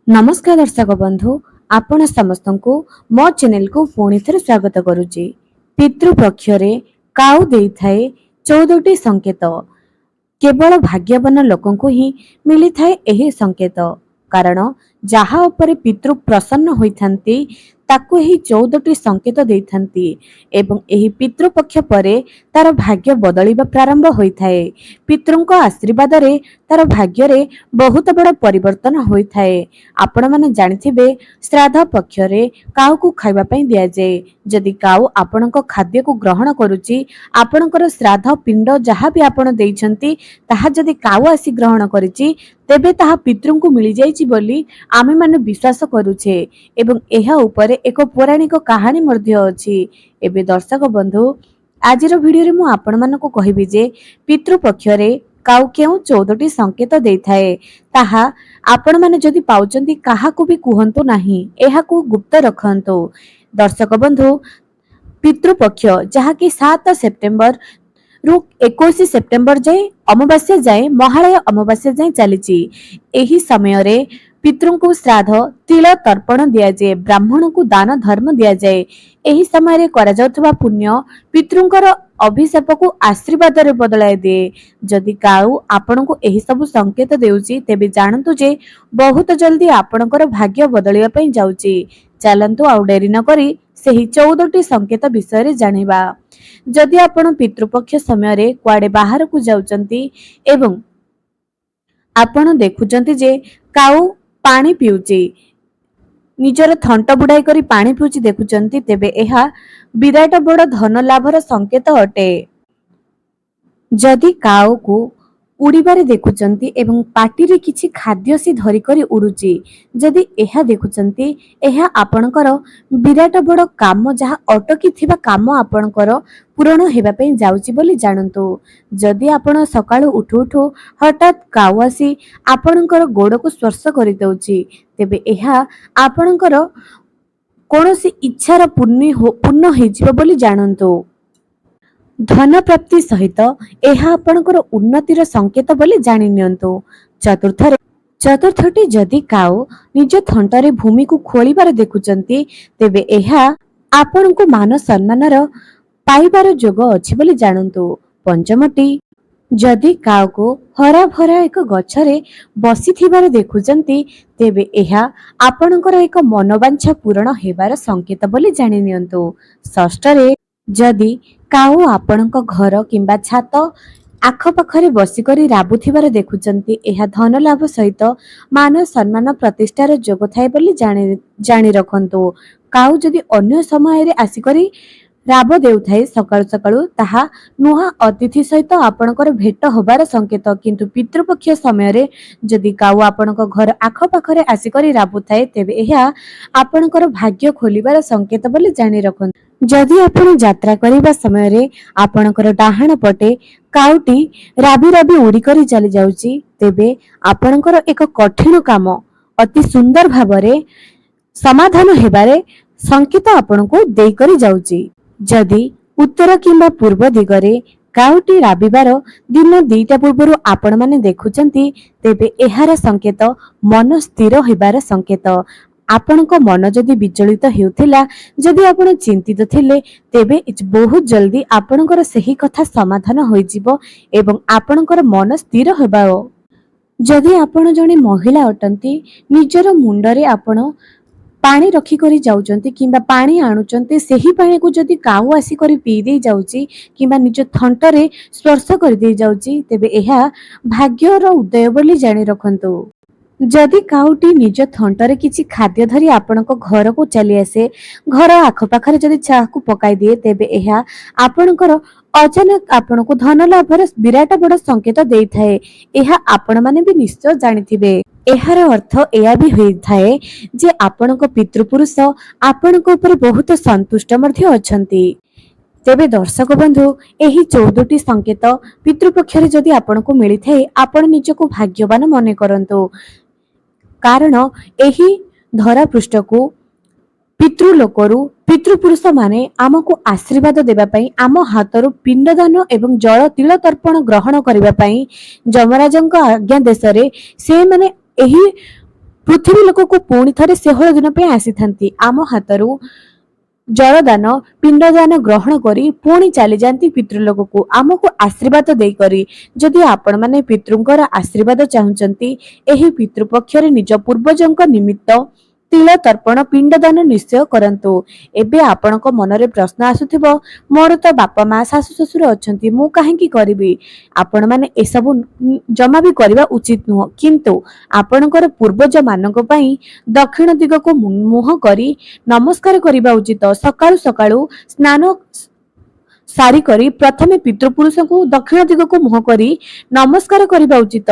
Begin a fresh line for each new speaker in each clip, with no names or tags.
नमस्कार दर्शक बंधु आपण समस्त को मो चैनल को पुणी थे स्वागत करुच्ची। पितृपक्ष काऊ दे थाए 14टी संकेत केवल भाग्यवान लोक ही मिली थाए एही संकेत कारण जहा उपरे पितृ प्रसन्न होइथांती ताकू ही 14टी संकेत देइथांती एवं एही पितृपक्ष परे तार भाग्य बदलिबा प्रारंभ होइथाए। पितृंक आशीर्वाद रे तार भाग्य रे बहुत बड़ परिवर्तन होइथाए। आपण माने जानिथिबे श्राद्ध पक्ष रे काऊ को खाइबा पई दिया जाए। जदि काऊ आपणक खाद्य को ग्रहण करूची आपणकर श्राद्ध पिंड जहा भी आपण देइछंती ताहा जदि काऊ आसी ग्रहण करिची तेबे ताहा पितृंकु मिली जाइची बोली आमे माने विश्वास करूछे एवं एहा उपरे एक पौराणिक कहानी मध्य अछि। एबे दर्शक बंधु आजिर वीडियो रे मु आपण मानको कहिबी जे पितृपक्ष रे काऊ केउ 14टी संकेत देइथाए ताहा आपण माने जदि पाउचंती काहाकू भी कुहंतु नाही एहाकू गुप्त रखंतु। दर्शक बंधु पितृपक्ष जहा कि 7 सेप्टेम्बर रु 21 सेप्टेम्बर जाए अमावास्या जाए महालय अमावास्या जाए चलीची। एही समय रे पितृ को श्राद्ध तिल तर्पण दिया जाए ब्राह्मण को दान धर्म दिया जाए। एही समय रे करा जाउथबा पुण्य पितृंकर अभिशाप को आशीर्वाद रे बदलाय दे। जदि काऊ आपण को एही सब संकेत देउची तेबे जानतु जे बहुत जल्दी आपणकर भाग्य बदलिया पई जाउची। चलंतु आउ डेरी न करी सेही 14टी संकेत विषय रे जानिबा। जदि आपण पितृपक्ष समय रे कुआडे बाहर को जाउचंती एवं आपण देखुचंती जे काऊ पानी पिउची निजर थंट बुड़ाई करी पानी पिउची देखुचंती तेबे एहा विराट बड़ धन लाभर संकेत अटे। जदि काऊ को उड़ीबारे देखुचंती एवं पाटी रे किछि खाद्य सी धरी करी उड़ुची जदि एहा देखुचंती एहा आपणकर विराट बड़ काम जहा अटकी थिबा काम आपणकर पूर्ण हेबा पई जाउची बोली जानंतु। जदि आपण सकाळु उठु उठु हठात काऊ आसी आपणकर गोड़ को स्पर्श करि दउची तेबे एहा आपणकर कोनोसी इच्छार पूर्ण हेजिबो बोली जानंतु। धन प्राप्ति सहित एहा आपणकर उन्नतिर संकेत बोली जानि नियंतु। चतुर्थटी जदि काऊ निज थंटारे भूमि को खोलिबार देखुचंती तेबे एहा आपणको मान सम्मानर पाइबार जोग अछि बोली जानंतु। पंचमटी जदि काऊ को हरा भरा एक गछरे बसी थिबार देखुचंती तेबे एहा आपणकर एक मनोवांछा पूर्ण हेबार संकेत बोली जानि नियंतु। षष्ठरे जदि काऊ आपणक घर किंबा छात आखपाखरे बसिकरी राबुथिबार देखुचंती एहा धन लाभ सहित मान सम्मान प्रतिष्ठार जोग थाए बोली जानि रखंतु। काऊ जदि अन्य समय रे आसिकरी राब देउथाए सकाळु सकाळु ताहा नुहा अतिथि सहित आपणकर भेट होबार संकेत किंतु पितृपक्ष समय रे जदि काऊ आपणक घर आखपाखरे आसिकरी राबुथाए तेबे एहा आपणकर भाग्य खोलिबार संकेत बोली जानि रखंतु। जदि आपण यात्रा करिबा समय रे आपणकर डाहाण पटे काउटी राबी राबी उड़ी करी चली जाउची तेबे आपणकर एक कठिन काम अति सुंदर भाबरे समाधान हेबारे संकेत आपणको देई करी जाउची। जदि उत्तर किंबा पूर्व दिगरे काउटी राबिबार दिन 2टा पूर्वरु आपण माने देखुचंती तेबे एहार संकेत मन स्थिर हेबार संकेत। आपणको मन जदि विचलित हेउथिला जदि आपण चिंतित थिले तेबे बहुत जल्दी आपणकर सही कथा समाधान होई जिवो एवं आपणकर मन स्थिर हेबाओ। जदि आपण जणे महिला अटंती निजर मुंडरे आपण पानी रखी करी जाउचंती किंबा पानी आणुचंती सेही पानी को जदि काऊ आसी करी पी दे जाउची किंबा निज थंटरे स्पर्श कर दे जाउची तेबे एहा भाग्यर उदय बोली जानि रखंतु। जदि काउटी निज थंटरे किछि खाद्य धरी आपणक घर को चली आसे घर आखपाखरे जदि चाह को पकाई दिए तेबे एहा आपणकर अचानक आपणको धन लाभर विराट बड़ संकेत देई थाए। एहा आपण माने भी निश्चय जानिथिबे। एहार अर्थ एया भी होई थाए जे आपणको पितृपुरुष आपणको ऊपर बहुत संतुष्ट मध्य अछंती। तेबे दर्शक बंधु एही 14टी संकेत पितृपक्षरे जदि आपणको मिली थाए आपण निजको भाग्यवान मने करंतु कारण एही धरा पृष्ठ को पितृलोकरु पितृपुरुष माने आमको आशीर्वाद देबा पई आम हातरु पिंडदान एवं जल तिल तर्पण ग्रहण करिबा पई जमराजंक आज्ञा देशरे से माने एही ପୃଥିବୀ ଲୋକକୁ ପୁଣି ଥରେ 16 ଦିନ ପାଇଁ ଆସିଥାନ୍ତି। ଆମ ହାତରୁ ଜଳଦାନ ପିଣ୍ଡଦାନ ଗ୍ରହଣ କରି ପୁଣି ଚାଲିଯାଆନ୍ତି ପିତୃଲୋକକୁ ଆମକୁ ଆଶୀର୍ବାଦ ଦେଇକରି। ଯଦି ଆପଣମାନେ ପିତୃଙ୍କର ଆଶୀର୍ବାଦ ଚାହୁଁଛନ୍ତି, ଏହି ପିତୃପକ୍ଷରେ ନିଜ ପୂର୍ବଜଙ୍କ ନିମିତ୍ତ ତିଳ ତର୍ପଣ ପିଣ୍ଡଦାନ ନିଶ୍ଚୟ କରନ୍ତୁ। ଏବେ ଆପଣଙ୍କ ମନରେ ପ୍ରଶ୍ନ ଆସୁଥିବ, ମୋର ତ ବାପା ମା ଶାଶୁ ଶ୍ୱଶୁର ଅଛନ୍ତି, ମୁଁ କାହିଁକି କରିବି? ଆପଣମାନେ ଏସବୁ ଜମା ବି କରିବା ଉଚିତ ନୁହଁ। କିନ୍ତୁ ଆପଣଙ୍କର ପୂର୍ବଜ ମାନଙ୍କ ପାଇଁ ଦକ୍ଷିଣ ଦିଗକୁ ମୁହଁ କରି ନମସ୍କାର କରିବା ଉଚିତ। ସକାଳୁ ସକାଳୁ ସ୍ନାନ ସାରିକରି ପ୍ରଥମେ ପିତୃପୁରୁଷଙ୍କୁ ଦକ୍ଷିଣ ଦିଗକୁ ମୁହଁ କରି ନମସ୍କାର କରିବା ଉଚିତ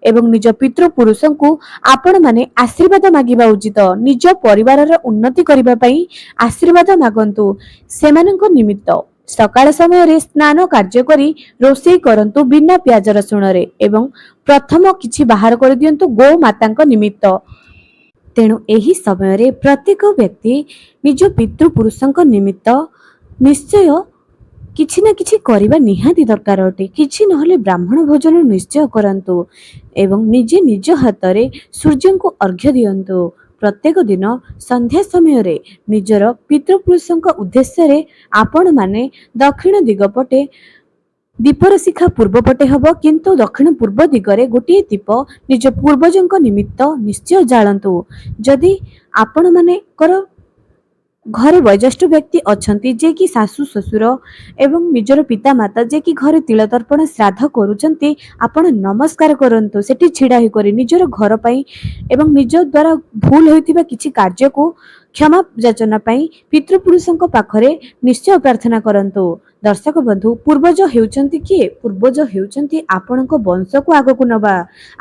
ଏବଂ ନିଜ ପିତୃପୁରୁଷଙ୍କୁ ଆପଣମାନେ ଆଶୀର୍ବାଦ ମାଗିବା ଉଚିତ। ନିଜ ପରିବାରର ଉନ୍ନତି କରିବା ପାଇଁ ଆଶୀର୍ବାଦ ମାଗନ୍ତୁ ସେମାନଙ୍କ ନିମିତ୍ତ। ସକାଳ ସମୟରେ ସ୍ନାନ କାର୍ଯ୍ୟ କରି ରୋଷେଇ କରନ୍ତୁ ବିନା ପିଆଜ ରସୁଣରେ ଏବଂ ପ୍ରଥମ କିଛି ବାହାର କରିଦିଅନ୍ତୁ ଗୋମାତାଙ୍କ ନିମିତ୍ତ। ତେଣୁ ଏହି ସମୟରେ ପ୍ରତ୍ୟେକ ବ୍ୟକ୍ତି ନିଜ ପିତୃପୁରୁଷଙ୍କ ନିମିତ୍ତ ନିଶ୍ଚୟ କିଛି ନା କିଛି କରିବା ନିହାତି ଦରକାର ଅଟେ। କିଛି ନହେଲେ ବ୍ରାହ୍ମଣ ଭୋଜନ ନିଶ୍ଚୟ କରନ୍ତୁ ଏବଂ ନିଜେ ନିଜ ହାତରେ ସୂର୍ଯ୍ୟଙ୍କୁ ଅର୍ଘ୍ୟ ଦିଅନ୍ତୁ। ପ୍ରତ୍ୟେକ ଦିନ ସନ୍ଧ୍ୟା ସମୟରେ ନିଜର ପିତୃପୁରୁଷଙ୍କ ଉଦ୍ଦେଶ୍ୟରେ ଆପଣମାନେ ଦକ୍ଷିଣ ଦିଗ ପଟେ ଦୀପର ଶିଖା ପୂର୍ବ ପଟେ ହେବ, କିନ୍ତୁ ଦକ୍ଷିଣ ପୂର୍ବ ଦିଗରେ ଗୋଟିଏ ଦୀପ ନିଜ ପୂର୍ବଜଙ୍କ ନିମିତ୍ତ ନିଶ୍ଚୟ ଜାଳନ୍ତୁ। ଯଦି ଆପଣମାନଙ୍କର ଘରେ ବୟୋଜ୍ୟେଷ୍ଠ ବ୍ୟକ୍ତି ଅଛନ୍ତି ଯେ କି ଶାଶୁ ଶ୍ୱଶୁର ଏବଂ ନିଜର ପିତାମାତା ଯେ କି ଘରେ ତିଳ ତର୍ପଣ ଶ୍ରାଦ୍ଧ କରୁଛନ୍ତି, ଆପଣ ନମସ୍କାର କରନ୍ତୁ ସେଠି ଛିଡ଼ା ହୋଇକରି ନିଜର ଘର ପାଇଁ ଏବଂ ନିଜ ଦ୍ୱାରା ଭୁଲ ହୋଇଥିବା କିଛି କାର୍ଯ୍ୟକୁ କ୍ଷମା ଯାଚନା ପାଇଁ ପିତୃପୁରୁଷଙ୍କ ପାଖରେ ନିଶ୍ଚୟ ପ୍ରାର୍ଥନା କରନ୍ତୁ। ଦର୍ଶକ ବନ୍ଧୁ, ପୂର୍ବଜ ହେଉଛନ୍ତି କିଏ? ପୂର୍ବଜ ହେଉଛନ୍ତି ଆପଣଙ୍କ ବଂଶକୁ ଆଗକୁ ନେବା।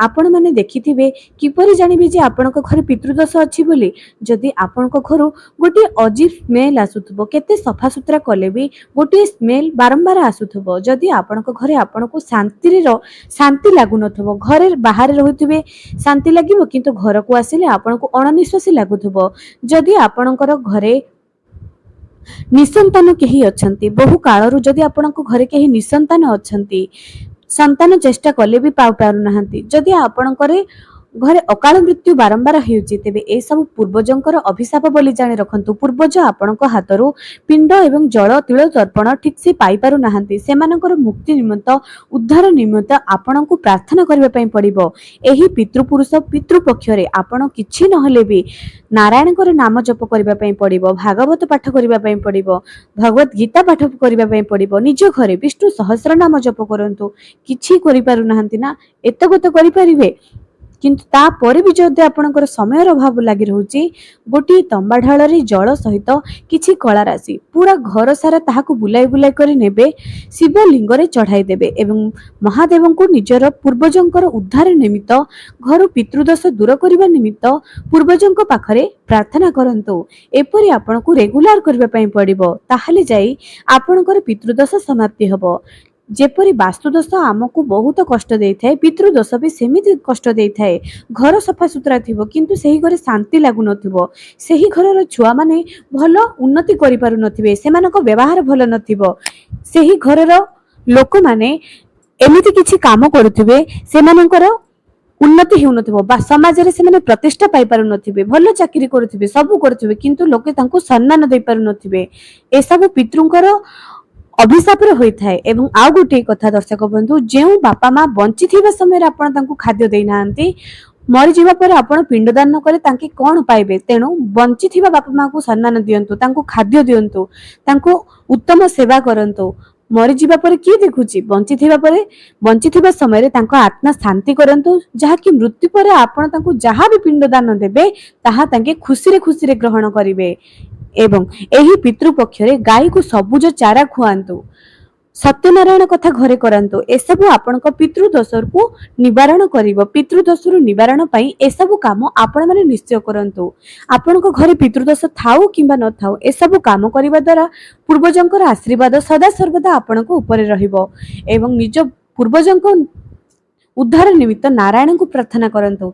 ଆପଣମାନେ ଦେଖିଥିବେ କିପରି ଜାଣିବେ ଯେ ଆପଣଙ୍କ ଘରେ ପିତୃଦୋଷ ଅଛି ବୋଲି? ଯଦି ଆପଣଙ୍କ ଘରୁ ଗୋଟିଏ ଅଜୀବ ସ୍ମେଲ ଆସୁଥିବ, କେତେ ସଫାସୁତୁରା କଲେ ବି ଗୋଟିଏ ସ୍ମେଲ ବାରମ୍ବାର ଆସୁଥିବ, ଯଦି ଆପଣଙ୍କ ଘରେ ଆପଣଙ୍କୁ ଶାନ୍ତି ଲାଗୁନଥିବ, ଘରେ ବାହାରେ ରହୁଥିବେ ଶାନ୍ତି ଲାଗିବ କିନ୍ତୁ ଘରକୁ ଆସିଲେ ଆପଣଙ୍କୁ ଅଣନିଶ୍ୱାସୀ ଲାଗୁଥିବ, ଯଦି ଆପଣଙ୍କର ଘରେ ନିଃସନ୍ତାନ କେହି ଅଛନ୍ତି, ବହୁ କାଳରୁ ଯଦି ଆପଣଙ୍କ ଘରେ କେହି ନିଃସନ୍ତାନ ଅଛନ୍ତି, ସନ୍ତାନ ଚେଷ୍ଟା କଲେ ବି ପାଉପାରୁନାହାନ୍ତି, ଯଦି ଆପଣଙ୍କର ଘରେ ଅକାଳ ମୃତ୍ୟୁ ବାରମ୍ବାର ହେଉଛି, ତେବେ ଏସବୁ ପୂର୍ବଜଙ୍କର ଅଭିଶାପ ବୋଲି ଜାଣି ରଖନ୍ତୁ। ପୂର୍ବଜ ଆପଣଙ୍କ ହାତରୁ ପିଣ୍ଡ ଏବଂ ଜଳ ତିଳ ତର୍ପଣ ଠିକ ସେ ପାଇପାରୁନାହାନ୍ତି, ସେମାନଙ୍କର ମୁକ୍ତି ନିମିତ୍ତ ଉଦ୍ଧାର ନିମିତ୍ତ ଆପଣଙ୍କୁ ପ୍ରାର୍ଥନା କରିବା ପାଇଁ ପଡ଼ିବ। ଏହି ପିତୃପୁରୁଷ ପିତୃପକ୍ଷରେ ଆପଣ କିଛି ନହେଲେ ବି ନାରାୟଣଙ୍କର ନାମ ଜପ କରିବା ପାଇଁ ପଡ଼ିବ, ଭାଗବତ ପାଠ କରିବା ପାଇଁ ପଡ଼ିବ, ଭଗବତ ଗୀତା ପାଠ କରିବା ପାଇଁ ପଡ଼ିବ। ନିଜ ଘରେ ବିଷ୍ଣୁ ସହସ୍ର ନାମ ଜପ କରନ୍ତୁ। କିଛି କରିପାରୁନାହାନ୍ତି ନା, ଏତକ ତ କରିପାରିବେ, କିନ୍ତୁ ତାପରେ ବି ଯଦି ଆପଣଙ୍କର ସମୟର ଅଭାବ ଲାଗି ରହୁଛି, ଗୋଟିଏ ତମ୍ବା ଢାଳରେ ଜଳ ସହିତ କିଛି କଳା ରାଶି ପୁରା ଘର ସାରା ତାହାକୁ ବୁଲାଇ ବୁଲାଇ କରି ନେବେ, ଶିବଲିଙ୍ଗରେ ଚଢ଼ାଇ ଦେବେ ଏବଂ ମହାଦେବଙ୍କୁ ନିଜର ପୂର୍ବଜଙ୍କର ଉଦ୍ଧାର ନିମିତ୍ତ ଘରୁ ପିତୃଦୋଷ ଦୂର କରିବା ନିମିତ୍ତ ପୂର୍ବଜଙ୍କ ପାଖରେ ପ୍ରାର୍ଥନା କରନ୍ତୁ। ଏପରି ଆପଣଙ୍କୁ ରେଗୁଲାର କରିବା ପାଇଁ ପଡ଼ିବ, ତାହେଲେ ଯାଇ ଆପଣଙ୍କର ପିତୃଦୋଷ ସମାପ୍ତି ହେବ। ଯେପରି ବାସ୍ତୁଦୋଷ ଆମକୁ ବହୁତ କଷ୍ଟ ଦେଇଥାଏ, ପିତୃଦୋଷ ବି ସେମିତି କଷ୍ଟ ଦେଇଥାଏ। ଘର ସଫାସୁତୁରା ଥିବ କିନ୍ତୁ ସେହି ଘରେ ଶାନ୍ତି ଲାଗୁନଥିବ, ସେହି ଘରର ଛୁଆମାନେ ଭଲ ଉନ୍ନତି କରିପାରୁନଥିବେ, ସେମାନଙ୍କ ବ୍ୟବହାର ଭଲ ନଥିବ, ସେହି ଘରର ଲୋକମାନେ ଏମିତି କିଛି କାମ କରୁଥିବେ ସେମାନଙ୍କର ଉନ୍ନତି ହେଉନଥିବ ବା ସମାଜରେ ସେମାନେ ପ୍ରତିଷ୍ଠା ପାଇପାରୁନଥିବେ, ଭଲ ଚାକିରି କରୁଥିବେ, ସବୁ କରୁଥିବେ କିନ୍ତୁ ଲୋକେ ତାଙ୍କୁ ସମ୍ମାନ ଦେଇପାରୁନଥିବେ, ଏସବୁ ପିତୃଙ୍କର ଅଭିଶାପରେ ହୋଇଥାଏ। ଏବଂ ଆଉ ଗୋଟିଏ କଥା ଦର୍ଶକ ବନ୍ଧୁ, ଯେଉଁ ବାପା ମା ବଞ୍ଚିଥିବା ସମୟରେ ଆପଣ ତାଙ୍କୁ ଖାଦ୍ୟ ଦେଇନାହାନ୍ତି, ମରିଯିବା ପରେ ଆପଣ ପିଣ୍ଡଦାନ କଲେ ତାଙ୍କେ କଣ ପାଇବେ? ତେଣୁ ବଞ୍ଚିଥିବା ବାପା ମାଙ୍କୁ ସମ୍ମାନ ଦିଅନ୍ତୁ, ତାଙ୍କୁ ଖାଦ୍ୟ ଦିଅନ୍ତୁ, ତାଙ୍କୁ ଉତ୍ତମ ସେବା କରନ୍ତୁ। ମରିଯିବା ପରେ କିଏ ଦେଖୁଛି? ବଞ୍ଚିଥିବା ସମୟରେ ତାଙ୍କ ଆତ୍ମା ଶାନ୍ତି କରନ୍ତୁ, ଯାହାକି ମୃତ୍ୟୁ ପରେ ଆପଣ ତାଙ୍କୁ ଯାହା ବି ପିଣ୍ଡଦାନ ଦେବେ ତାହା ତାଙ୍କେ ଖୁସିରେ ଖୁସିରେ ଗ୍ରହଣ କରିବେ। ଏବଂ ଏହି ପିତୃପକ୍ଷରେ ଗାଈକୁ ସବୁଜ ଚାରା ଖୁଆନ୍ତୁ, ସତ୍ୟନାରାୟଣ କଥା ଘରେ କରନ୍ତୁ, ଏସବୁ ଆପଣଙ୍କ ପିତୃଦୋଷକୁ ନିବାରଣ କରିବ। ପିତୃଦୋଷରୁ ନିବାରଣ ପାଇଁ ଏସବୁ କାମ ଆପଣମାନେ ନିଶ୍ଚୟ କରନ୍ତୁ। ଆପଣଙ୍କ ଘରେ ପିତୃଦୋଷ ଥାଉ କିମ୍ବା ନଥାଉ, ଏସବୁ କାମ କରିବା ଦ୍ୱାରା ପୂର୍ବଜଙ୍କର ଆଶୀର୍ବାଦ ସଦାସର୍ବଦା ଆପଣଙ୍କ ଉପରେ ରହିବ ଏବଂ ନିଜ ପୂର୍ବଜଙ୍କ ଉଦ୍ଧାର ନିମିତ୍ତ ନାରାୟଣଙ୍କୁ ପ୍ରାର୍ଥନା କରନ୍ତୁ।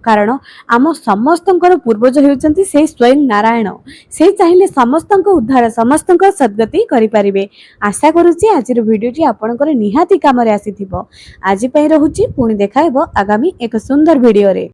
କାରଣ ଆମ ସମସ୍ତଙ୍କର ପୂର୍ବଜ ହେଉଛନ୍ତି ସେ ସ୍ୱୟଂ ନାରାୟଣ, ସେ ଚାହିଁଲେ ସମସ୍ତଙ୍କ ଉଦ୍ଧାର ସମସ୍ତଙ୍କ ସଦ୍ଗତି କରିପାରିବେ। ଆଶା କରୁଛି ଆଜିର ଭିଡ଼ିଓଟି ଆପଣଙ୍କର ନିହାତି କାମରେ ଆସିଥିବ। ଆଜି ପାଇଁ ରହୁଛି, ପୁଣି ଦେଖା ହେବ ଆଗାମୀ ଏକ ସୁନ୍ଦର ଭିଡ଼ିଓରେ।